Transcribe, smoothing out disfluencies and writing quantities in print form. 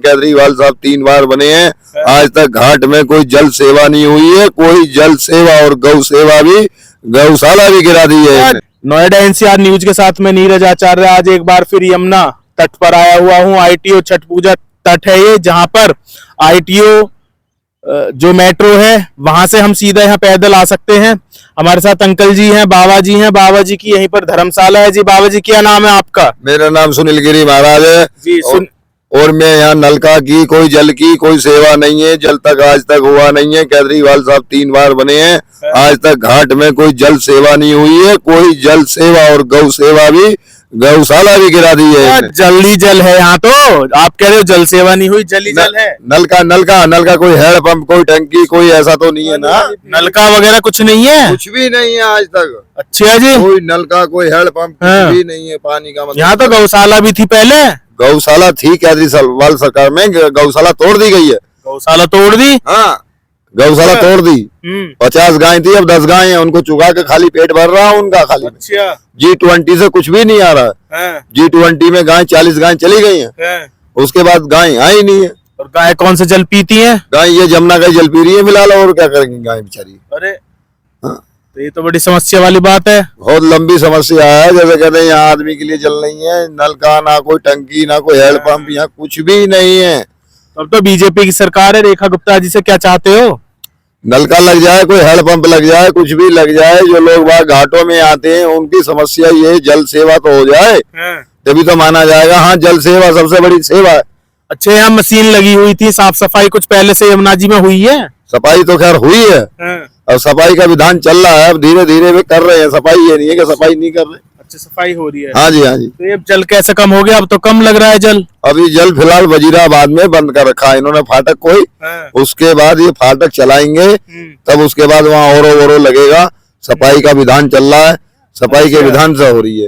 केजरीवाल साहब 3 बार बने हैं, आज तक घाट में कोई जल सेवा नहीं हुई है। कोई जल सेवा और गौ सेवा भी, गौशाला भी गिरा दी है। नोएडा एनसीआर न्यूज के साथ में नीरज आचार्य आज एक बार फिर यमुना तट पर आया हुआ हूँ। आईटीओ छठ पूजा तट है ये, जहां पर आईटीओ जो मेट्रो है वहां से हम सीधा यहाँ पैदल आ सकते हैं। हमारे साथ अंकल जी हैं, बाबा जी हैं। बाबा जी की यहीं पर धर्मशाला है। जी बाबा जी, क्या नाम है आपका? मेरा नाम सुनील गिरी महाराज है जी। और मैं यहाँ नलका की, कोई जल की कोई सेवा नहीं है। जल तक आज तक हुआ नहीं है। केजरीवाल साहब 3 बार बने हैं, आज तक घाट में कोई जल सेवा नहीं हुई है। कोई जल सेवा और गौ सेवा भी, गौशाला भी गिरा दी है। जल्दी जल है यहाँ तो, आप कह रहे हो जल सेवा नहीं हुई, जल ही जल है। नलका कोई हैंडपंप, कोई टंकी, कोई ऐसा तो नहीं है ना। नलका वगैरह कुछ नहीं है, कुछ भी नहीं है आज तक। अच्छा जी, कोई नलका, कोई हैंडपंप कुछ भी नहीं है पानी का। मतलब यहाँ तो गौशाला भी थी पहले। गौशाला थी केजरीवाल सरकार में, गौशाला तोड़ दी गई है। गौशाला तोड़ दी? हाँ, गौशाला तोड़ दी। 50 गाय थी, अब 10 गाय हैं। उनको चुगा के खाली पेट भर रहा है उनका खाली। अच्छा। G20 से कुछ भी नहीं आ रहा है। G20 में गाय 40 गाय चली गई हैं, उसके बाद गाय आई नहीं है। और गाय कौन सा जल पीती है? गाय ये जमुना का जल पी रही है फिलहाल, और क्या करेंगी गाय बेचारी। अरे हाँ, तो ये तो बड़ी समस्या वाली बात है। बहुत लंबी समस्या है। जैसे कहते हैं यहाँ आदमी के लिए जल नहीं है, नलका ना कोई टंकी ना कोई हैंडपंप, यहाँ कुछ भी नहीं है। अब तो बीजेपी की सरकार है। रेखा गुप्ता जी से क्या चाहते हो? नलका लग जाए, कोई हैंडपंप लग जाए, कुछ भी लग जाए। जो लोग वहाँ घाटों में आते हैं उनकी समस्या ये, जल सेवा तो हो जाए तभी तो माना जाएगा। हाँ, जल सेवा सबसे बड़ी सेवा है। अच्छा, यहाँ मशीन लगी हुई थी, साफ सफाई कुछ पहले से यमुना जी में हुई है? सफाई तो खैर हुई है, अब सफाई का विधान चल रहा है। अब धीरे धीरे वे कर रहे हैं सफाई, ये नहीं है कि सफाई नहीं कर रहे। अच्छा, सफाई हो रही है। हाँ जी, हाँ जी। तो ये जल कैसे कम हो गया? अब तो कम लग रहा है जल। अभी जल फिलहाल वजीराबाद में बंद कर रखा है इन्होंने फाटक कोई। उसके बाद ये फाटक चलाएंगे, तब उसके बाद वहाँ ओरो लगेगा। सफाई का विधान चल रहा है, सफाई के विधान से हो रही है।